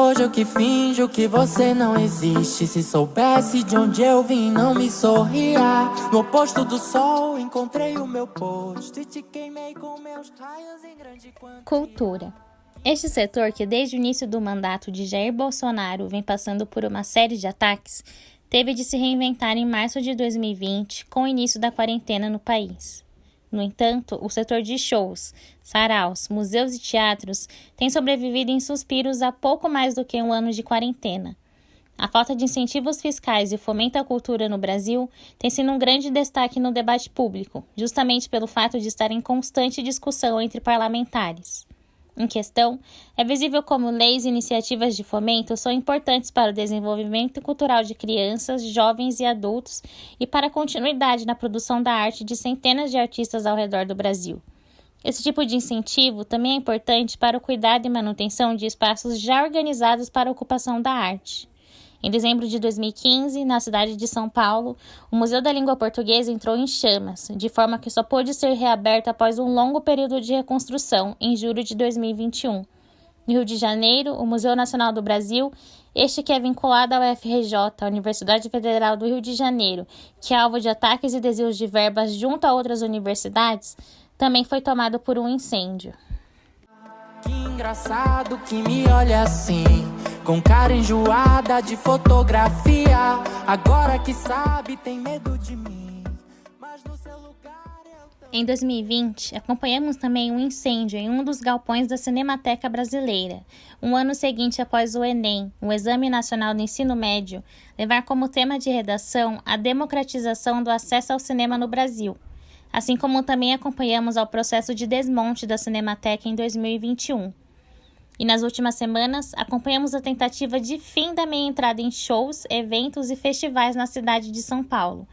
Hoje eu que finjo que você não existe. Se soubesse de onde eu vim, não me sorria. No oposto do sol, encontrei o meu posto e te queimei com meus raios em grande quantia. Cultura. Este setor, que desde o início do mandato de Jair Bolsonaro vem passando por uma série de ataques, teve de se reinventar em março de 2020, com o início da quarentena no país. No entanto, o setor de shows, saraus, museus e teatros tem sobrevivido em suspiros há pouco mais do que um ano de quarentena. A falta de incentivos fiscais e o fomento à cultura no Brasil tem sido um grande destaque no debate público, justamente pelo fato de estar em constante discussão entre parlamentares. Em questão, é visível como leis e iniciativas de fomento são importantes para o desenvolvimento cultural de crianças, jovens e adultos e para a continuidade na produção da arte de centenas de artistas ao redor do Brasil. Esse tipo de incentivo também é importante para o cuidado e manutenção de espaços já organizados para a ocupação da arte. Em dezembro de 2015, na cidade de São Paulo, o Museu da Língua Portuguesa entrou em chamas, de forma que só pôde ser reaberto após um longo período de reconstrução, em julho de 2021. No Rio de Janeiro, o Museu Nacional do Brasil, este que é vinculado ao UFRJ, a Universidade Federal do Rio de Janeiro, que é alvo de ataques e desvios de verbas junto a outras universidades, também foi tomado por um incêndio. Que engraçado que me olha assim, com cara enjoada de fotografia. Agora que sabe tem medo de mim, mas no seu lugar eu Em 2020, acompanhamos também um incêndio em um dos galpões da Cinemateca Brasileira, um ano seguinte após o Enem, o Exame Nacional do Ensino Médio, levar como tema de redação a democratização do acesso ao cinema no Brasil, assim como também acompanhamos ao processo de desmonte da Cinemateca em 2021. E nas últimas semanas, acompanhamos a tentativa de fim da meia entrada em shows, eventos e festivais na cidade de São Paulo,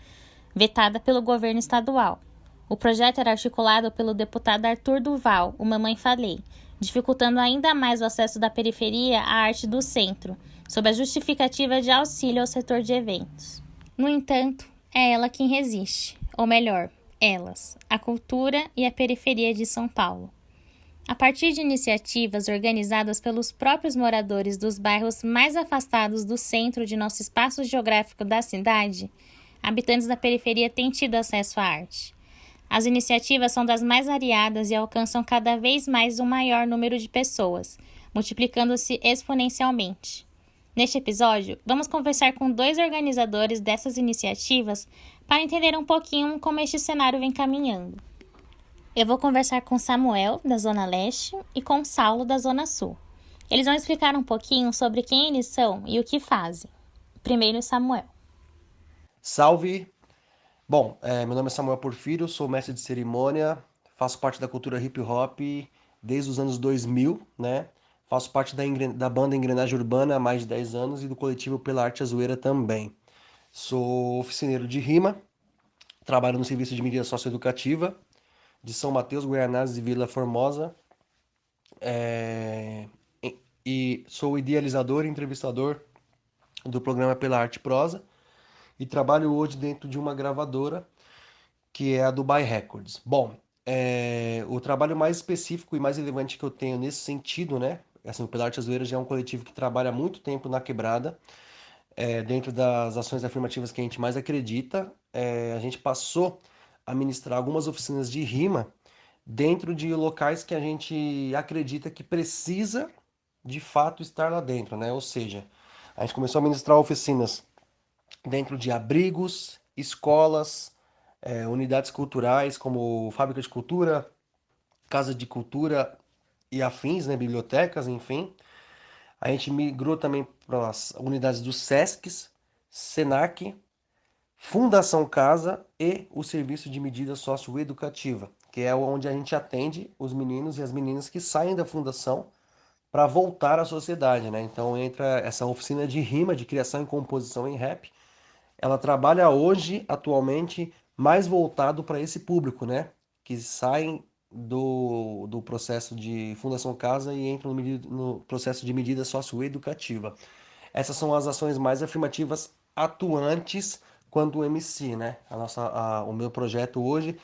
vetada pelo governo estadual. O projeto era articulado pelo deputado Arthur Duval, o Mamãe Falei, dificultando ainda mais o acesso da periferia à arte do centro, sob a justificativa de auxílio ao setor de eventos. No entanto, é ela quem resiste, ou melhor, elas, a cultura e a periferia de São Paulo. A partir de iniciativas organizadas pelos próprios moradores dos bairros mais afastados do centro de nosso espaço geográfico da cidade, habitantes da periferia têm tido acesso à arte. As iniciativas são das mais variadas e alcançam cada vez mais um maior número de pessoas, multiplicando-se exponencialmente. Neste episódio, vamos conversar com 2 organizadores dessas iniciativas para entender um pouquinho como este cenário vem caminhando. Eu vou conversar com Samuel, da Zona Leste, e com Saulo, da Zona Sul. Eles vão explicar um pouquinho sobre quem eles são e o que fazem. Primeiro, Samuel. Salve! Bom, meu nome é Samuel Porfírio, sou mestre de cerimônia, faço parte da cultura hip hop desde os anos 2000, né? Faço parte da banda Engrenagem Urbana há mais de 10 anos e do coletivo Pela Arte a Zoeira também. Sou oficineiro de rima, trabalho no serviço de mídia socioeducativa de São Mateus, Guaianazes e Vila Formosa. E sou idealizador e entrevistador do programa Pela Arte Prosa e trabalho hoje dentro de uma gravadora que é a Dubai Records. Bom, o trabalho mais específico e mais relevante que eu tenho nesse sentido, né? Assim, o Pela Arte Azueira já é um coletivo que trabalha há muito tempo na quebrada, dentro das ações afirmativas que a gente mais acredita. A gente passou a ministrar algumas oficinas de rima dentro de locais que a gente acredita que precisa de fato estar lá dentro, né? Ou seja, a gente começou a ministrar oficinas dentro de abrigos, escolas, unidades culturais como fábrica de cultura, casa de cultura e afins, né, bibliotecas, enfim. A gente migrou também para as unidades do SESCs, SENAC, Fundação Casa e o Serviço de Medida Socioeducativa, que é onde a gente atende os meninos e as meninas que saem da fundação para voltar à sociedade, né? Então entra essa oficina de rima, de criação e composição em rap. Ela trabalha hoje, atualmente, mais voltado para esse público, né? Que saem do processo de Fundação Casa e entram no processo de medida socioeducativa. Essas são as ações mais afirmativas atuantes quanto MC, né? O meu projeto hoje,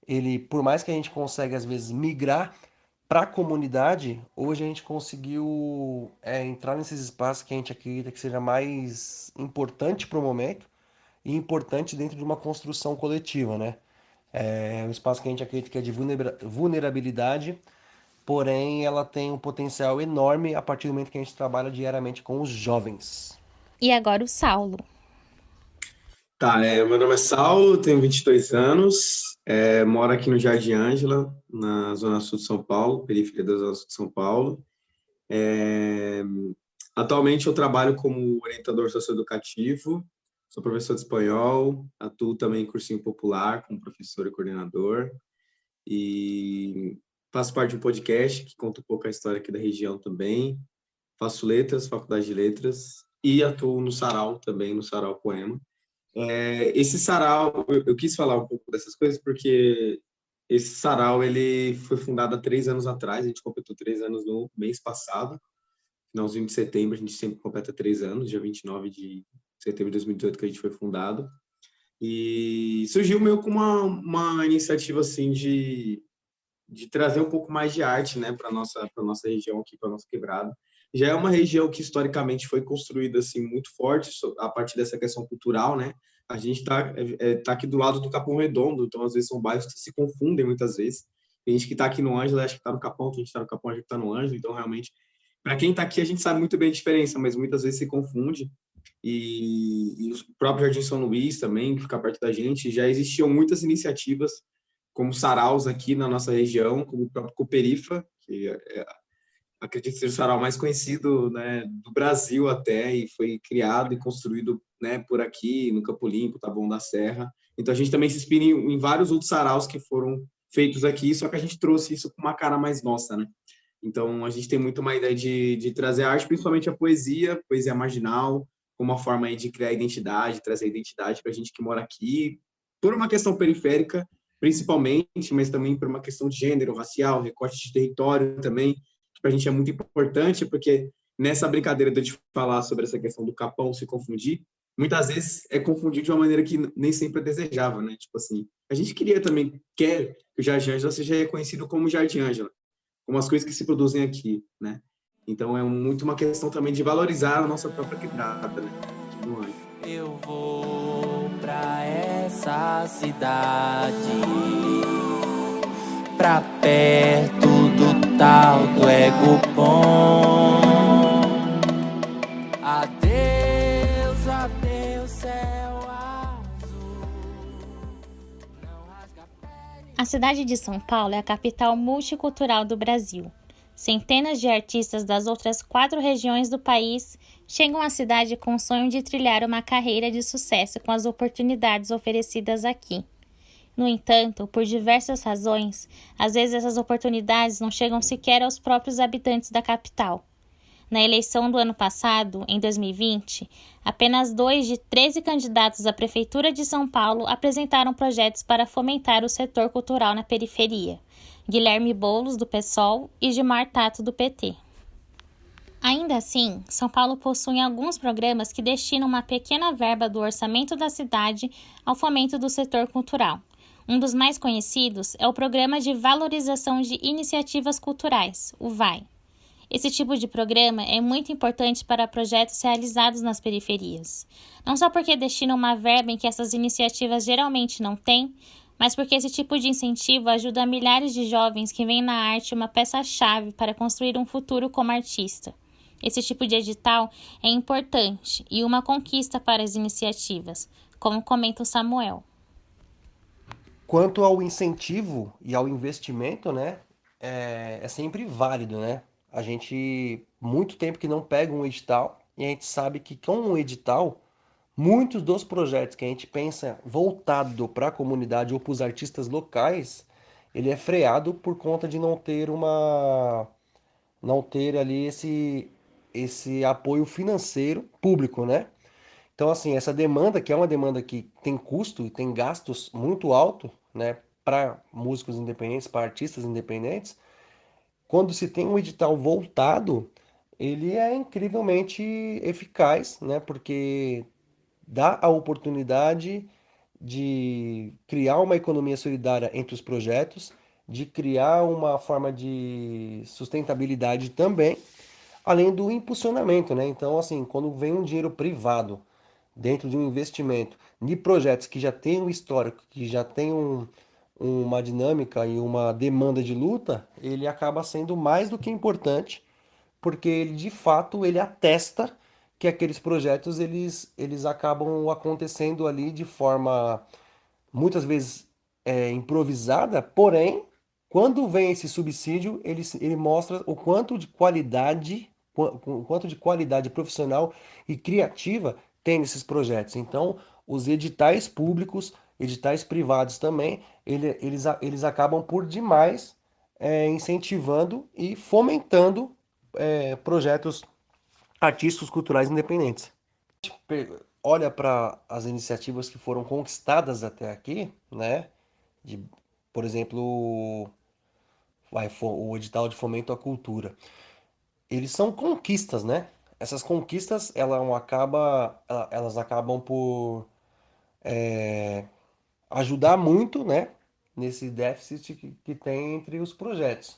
ele, por mais que a gente consiga às vezes migrar para a comunidade, hoje a gente conseguiu entrar nesses espaços que a gente acredita que seja mais importante para o momento e importante dentro de uma construção coletiva, né? É um espaço que a gente acredita que é de vulnerabilidade, porém ela tem um potencial enorme a partir do momento que a gente trabalha diariamente com os jovens. E agora o Saulo. Tá, meu nome é Saulo, tenho 22 anos, moro aqui no Jardim Ângela, na Zona Sul de São Paulo, periferia da Zona Sul de São Paulo. É, Atualmente eu trabalho como orientador socioeducativo, sou professor de espanhol, atuo também em cursinho popular como professor e coordenador, e faço parte de um podcast que conta um pouco a história aqui da região também, faço letras, faculdade de letras, e atuo no Sarau também, no Sarau Poema. Esse sarau, eu quis falar um pouco dessas coisas porque esse sarau ele foi fundado há 3 anos atrás, a gente completou 3 anos no mês passado, finalzinho de setembro, a gente sempre completa 3 anos, dia 29 de setembro de 2018 que a gente foi fundado, e surgiu meio com uma iniciativa assim de trazer um pouco mais de arte, né, para nossa região aqui, para nossa quebrada. Já é uma região que historicamente foi construída assim muito forte a partir dessa questão cultural, né? A gente tá aqui do lado do Capão Redondo, então às vezes são bairros que se confundem muitas vezes. Tem gente que está aqui no Ângelo, acha que está no Capão, tem gente que está no Capão, acha que está no Ângelo, então realmente, para quem está aqui, a gente sabe muito bem a diferença, mas muitas vezes se confunde. E o próprio Jardim São Luís também, que fica perto da gente, já existiam muitas iniciativas como saraus aqui na nossa região, como o próprio Cooperifa, que acredito ser o sarau mais conhecido, né, do Brasil até, e foi criado e construído, né, por aqui, no Campo Limpo, Taboão da Serra. Então a gente também se inspira em vários outros saraus que foram feitos aqui, só que a gente trouxe isso com uma cara mais nossa, né? Então a gente tem muito uma ideia de trazer arte, principalmente a poesia marginal, como uma forma aí de criar identidade, trazer identidade para a gente que mora aqui, por uma questão periférica, principalmente, mas também por uma questão de gênero, racial, recorte de território também, que para a gente é muito importante, porque nessa brincadeira de a gente falar sobre essa questão do capão se confundir, muitas vezes é confundido de uma maneira que nem sempre é desejável, né? Tipo assim, a gente quer que o Jardim Ângela seja reconhecido como Jardim Ângela, como as coisas que se produzem aqui, né? Então é muito uma questão também de valorizar a nossa própria quebrada, né? Eu vou pra essa cidade, pra perto do tal do ego bom. Adeus, adeus, céu azul. Não rasga a pele. A cidade de São Paulo é a capital multicultural do Brasil. Centenas de artistas das outras 4 regiões do país chegam à cidade com o sonho de trilhar uma carreira de sucesso com as oportunidades oferecidas aqui. No entanto, por diversas razões, às vezes essas oportunidades não chegam sequer aos próprios habitantes da capital. Na eleição do ano passado, em 2020, apenas 2 de 13 candidatos à Prefeitura de São Paulo apresentaram projetos para fomentar o setor cultural na periferia. Guilherme Boulos, do PSOL, e Gilmar Tato, do PT. Ainda assim, São Paulo possui alguns programas que destinam uma pequena verba do orçamento da cidade ao fomento do setor cultural. Um dos mais conhecidos é o Programa de Valorização de Iniciativas Culturais, o VAI. Esse tipo de programa é muito importante para projetos realizados nas periferias. Não só porque destina uma verba em que essas iniciativas geralmente não têm, mas porque esse tipo de incentivo ajuda milhares de jovens que veem na arte uma peça-chave para construir um futuro como artista. Esse tipo de edital é importante e uma conquista para as iniciativas, como comenta o Samuel. Quanto ao incentivo e ao investimento, né, é sempre válido, né? A gente, muito tempo que não pega um edital, e a gente sabe que com um edital, muitos dos projetos que a gente pensa voltado para a comunidade ou para os artistas locais, ele é freado por conta de não ter ali esse apoio financeiro público, né? Então, assim, essa demanda, que é uma demanda que tem custo e tem gastos muito alto, né, para músicos independentes, para artistas independentes, quando se tem um edital voltado, ele é incrivelmente eficaz, né, porque dá a oportunidade de criar uma economia solidária entre os projetos, de criar uma forma de sustentabilidade também, além do impulsionamento, né? Então, assim, quando vem um dinheiro privado dentro de um investimento de projetos que já têm um histórico, que já tem uma dinâmica e uma demanda de luta, ele acaba sendo mais do que importante, porque ele de fato ele atesta que aqueles projetos eles acabam acontecendo ali de forma muitas vezes improvisada, porém, quando vem esse subsídio, ele mostra o quanto de qualidade profissional e criativa tem nesses projetos. Então, os editais públicos, editais privados também, eles acabam por demais incentivando e fomentando projetos artísticos culturais independentes. Olha para as iniciativas que foram conquistadas até aqui, né? De, por exemplo, o edital de fomento à cultura. Eles são conquistas, né? Essas conquistas, elas acabam por ajudar muito, né? Nesse déficit que tem entre os projetos.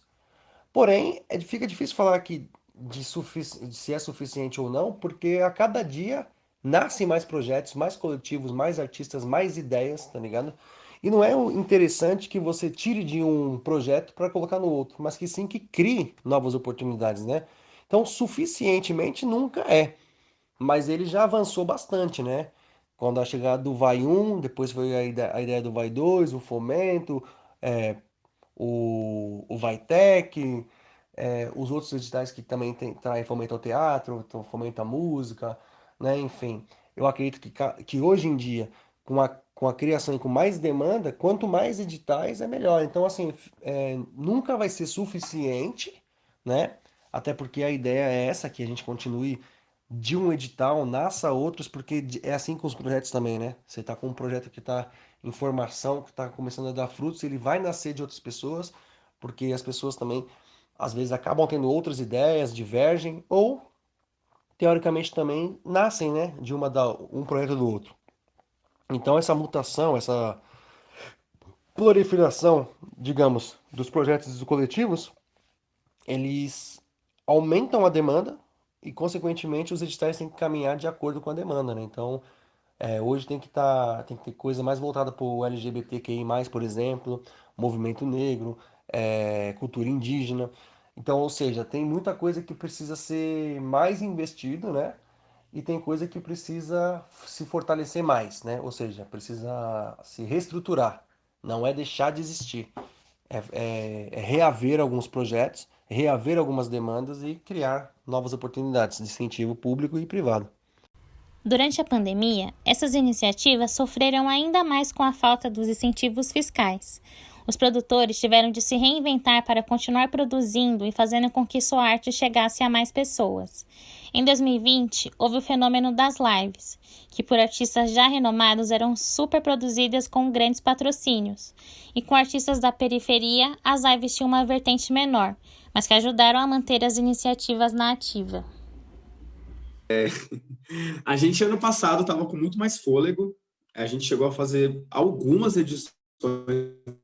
Porém, fica difícil falar que de se é suficiente ou não, porque a cada dia nascem mais projetos, mais coletivos, mais artistas, mais ideias, tá ligado? E não é interessante que você tire de um projeto para colocar no outro, mas que sim que crie novas oportunidades, né? Então, suficientemente nunca é, mas ele já avançou bastante, né? Quando a chegada do Vai um, depois foi a ideia do Vai 2, o Fomento, é, o Vaitec, os outros editais que também traem fomento ao teatro, então fomento à música, né? Enfim, eu acredito que hoje em dia, com a criação e com mais demanda, quanto mais editais é melhor. Então, assim, nunca vai ser suficiente, né? Até porque a ideia é essa, que a gente continue de um edital, nasça outros, porque é assim com os projetos também, né? Você está com um projeto que está em formação, que está começando a dar frutos, ele vai nascer de outras pessoas, porque as pessoas também, às vezes, acabam tendo outras ideias, divergem, ou, teoricamente, também nascem, né? De um projeto do outro. Então, essa mutação, essa proliferação, digamos, dos projetos e dos coletivos, eles aumentam a demanda e, consequentemente, os editais têm que caminhar de acordo com a demanda, né? Então, hoje tem que ter coisa mais voltada para o LGBTQI+, por exemplo, movimento negro, cultura indígena. Então, ou seja, tem muita coisa que precisa ser mais investido, né? E tem coisa que precisa se fortalecer mais, né? Ou seja, precisa se reestruturar. Não é deixar de existir. É reaver alguns projetos, reaver algumas demandas e criar novas oportunidades de incentivo público e privado. Durante a pandemia, essas iniciativas sofreram ainda mais com a falta dos incentivos fiscais. Os produtores tiveram de se reinventar para continuar produzindo e fazendo com que sua arte chegasse a mais pessoas. Em 2020, houve o fenômeno das lives, que por artistas já renomados eram super produzidas com grandes patrocínios. E com artistas da periferia, as lives tinham uma vertente menor, mas que ajudaram a manter as iniciativas na ativa. A gente, ano passado, estava com muito mais fôlego. A gente chegou a fazer algumas edições,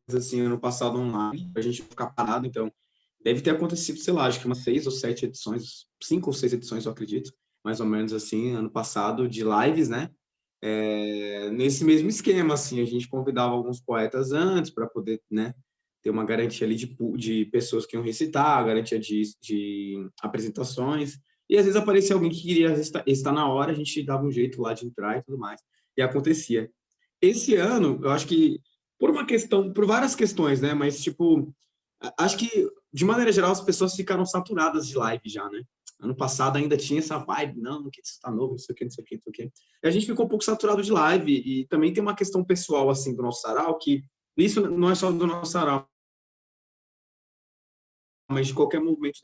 assim, ano passado online, para a gente ficar parado. Então, deve ter acontecido, sei lá, acho que umas 6 ou 7 edições, 5 ou 6 edições, eu acredito, mais ou menos assim, ano passado, de lives, né? Nesse mesmo esquema, assim, a gente convidava alguns poetas antes para poder, né, ter uma garantia ali de pessoas que iam recitar, garantia de apresentações. E às vezes aparecia alguém que queria estar na hora, a gente dava um jeito lá de entrar e tudo mais. E acontecia. Esse ano, eu acho que por várias questões, né? Mas, tipo, acho que, de maneira geral, as pessoas ficaram saturadas de live já, né? Ano passado ainda tinha essa vibe, não, que isso está novo, não sei o que, não sei o que, não sei o que. E a gente ficou um pouco saturado de live. E também tem uma questão pessoal, assim, do nosso sarau, que isso não é só do nosso sarau, mas de qualquer movimento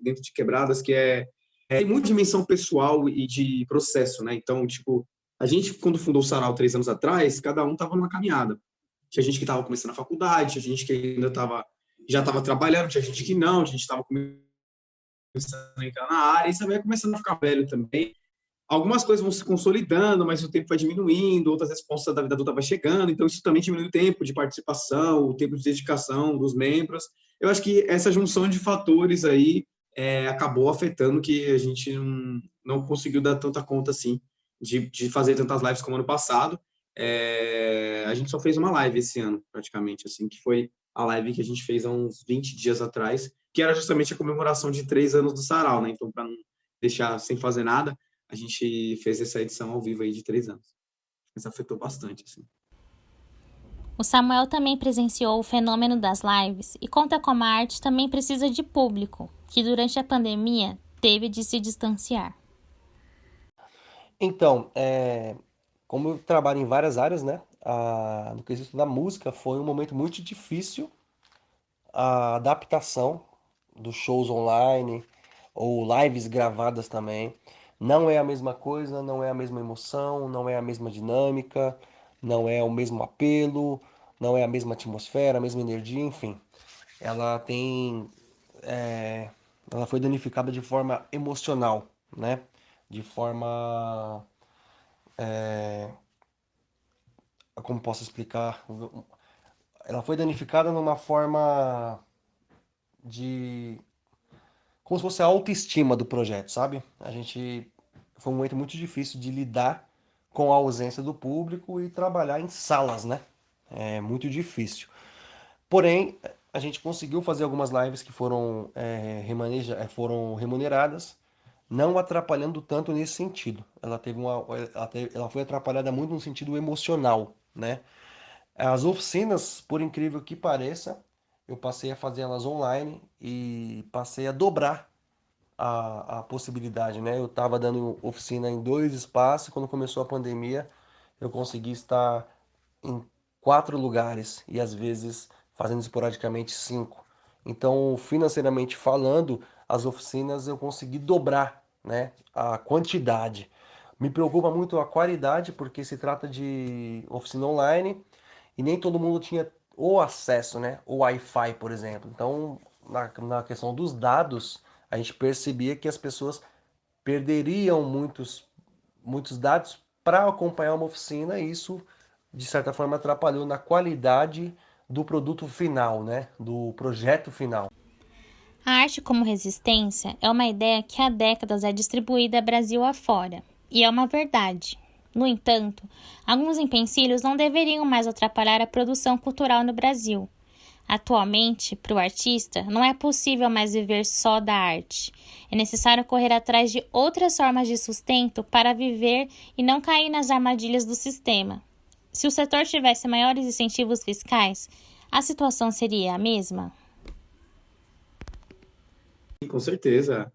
dentro de quebradas, que tem muita dimensão pessoal e de processo, né? Então, tipo, a gente, quando fundou o Sarau 3 anos atrás, cada um estava numa caminhada. Tinha gente que estava começando a faculdade, tinha gente que ainda já estava trabalhando, tinha gente que não, tinha gente estava começando a entrar na área, e você vai começando a ficar velho também. Algumas coisas vão se consolidando, mas o tempo vai diminuindo, outras responsas da vida adulta vai chegando, então isso também diminui o tempo de participação, o tempo de dedicação dos membros. Eu acho que essa junção de fatores aí acabou afetando que a gente não conseguiu dar tanta conta assim de fazer tantas lives como ano passado. A gente só fez uma live esse ano, praticamente, assim, que foi a live que a gente fez há uns 20 dias atrás, que era justamente a comemoração de 3 anos do Sarau, né? Então, para não deixar sem fazer nada, a gente fez essa edição ao vivo aí de 3 anos. Isso afetou bastante, assim. O Samuel também presenciou o fenômeno das lives e conta como a arte também precisa de público, que durante a pandemia teve de se distanciar. Então, como eu trabalho em várias áreas, né? No quesito da música, foi um momento muito difícil a adaptação dos shows online ou lives gravadas também. Não é a mesma coisa, não é a mesma emoção, não é a mesma dinâmica, não é o mesmo apelo, não é a mesma atmosfera, a mesma energia, enfim. Ela tem, ela foi danificada de forma emocional, né? De forma, como posso explicar? Ela foi danificada numa forma de como se fosse a autoestima do projeto, sabe? Foi um momento muito difícil de lidar com a ausência do público e trabalhar em salas, né? É muito difícil. Porém, a gente conseguiu fazer algumas lives que foram remuneradas, não atrapalhando tanto nesse sentido. Ela foi atrapalhada muito no sentido emocional, né? As oficinas, por incrível que pareça, eu passei a fazer elas online e passei a dobrar a possibilidade, né? Eu estava dando oficina em 2 espaços, quando começou a pandemia, eu consegui estar em 4 lugares e às vezes fazendo esporadicamente 5. Então, financeiramente falando, as oficinas eu consegui dobrar, né, a quantidade. Me preocupa muito a qualidade, porque se trata de oficina online e nem todo mundo tinha o acesso, né, o Wi-Fi, por exemplo. Então, na questão dos dados, a gente percebia que as pessoas perderiam muitos dados para acompanhar uma oficina e isso, de certa forma, atrapalhou na qualidade do produto final, né, do projeto final. A arte como resistência é uma ideia que há décadas é distribuída Brasil afora, e é uma verdade. No entanto, alguns empecilhos não deveriam mais atrapalhar a produção cultural no Brasil. Atualmente, para o artista, não é possível mais viver só da arte. É necessário correr atrás de outras formas de sustento para viver e não cair nas armadilhas do sistema. Se o setor tivesse maiores incentivos fiscais, a situação seria a mesma? Com certeza.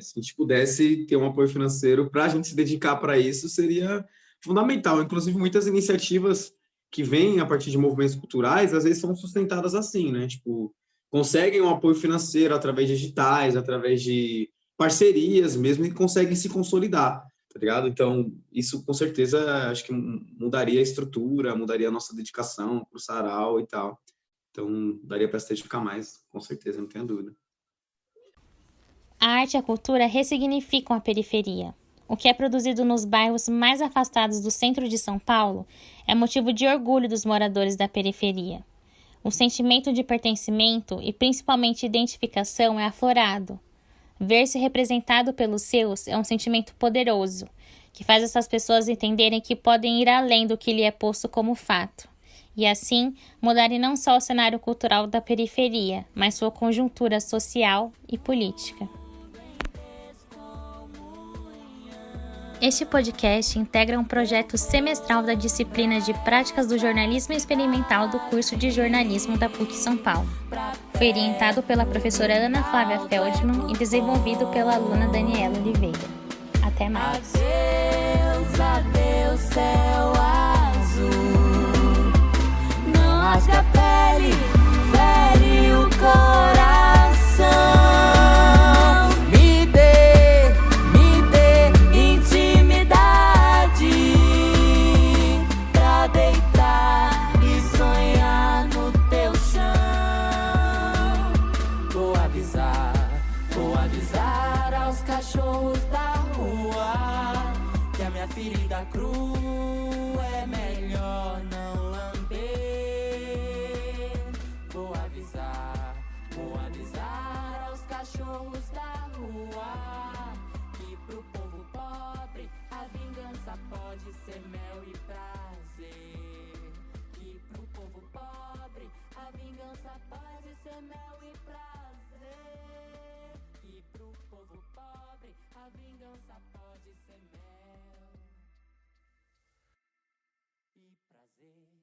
Se a gente pudesse ter um apoio financeiro para a gente se dedicar para isso, seria fundamental. Inclusive, muitas iniciativas que vêm a partir de movimentos culturais, às vezes são sustentadas assim, né? Tipo, conseguem um apoio financeiro através de editais, através de parcerias mesmo, e conseguem se consolidar, tá ligado? Então, isso com certeza acho que mudaria a estrutura, mudaria a nossa dedicação para o sarau e tal. Então, daria para se dedicar mais, com certeza, não tenho dúvida. A arte e a cultura ressignificam a periferia. O que é produzido nos bairros mais afastados do centro de São Paulo é motivo de orgulho dos moradores da periferia. O sentimento de pertencimento e principalmente identificação é aflorado. Ver-se representado pelos seus é um sentimento poderoso, que faz essas pessoas entenderem que podem ir além do que lhe é posto como fato, e assim mudarem não só o cenário cultural da periferia, mas sua conjuntura social e política. Este podcast integra um projeto semestral da disciplina de Práticas do Jornalismo Experimental do curso de Jornalismo da PUC São Paulo. Foi orientado pela professora Ana Flávia Feldman e desenvolvido pela aluna Daniela Oliveira. Até mais! Adeus, adeus, céu azul. Não rasga a pele, fere o coração. Cachorros da rua que a minha ferida crua é melhor não lamber. Vou avisar aos cachorros da vingança pode ser mel e prazer. Que pro povo pobre a vingança pode ser mel e prazer. Que pro povo pobre a vingança pode ser mel e prazer.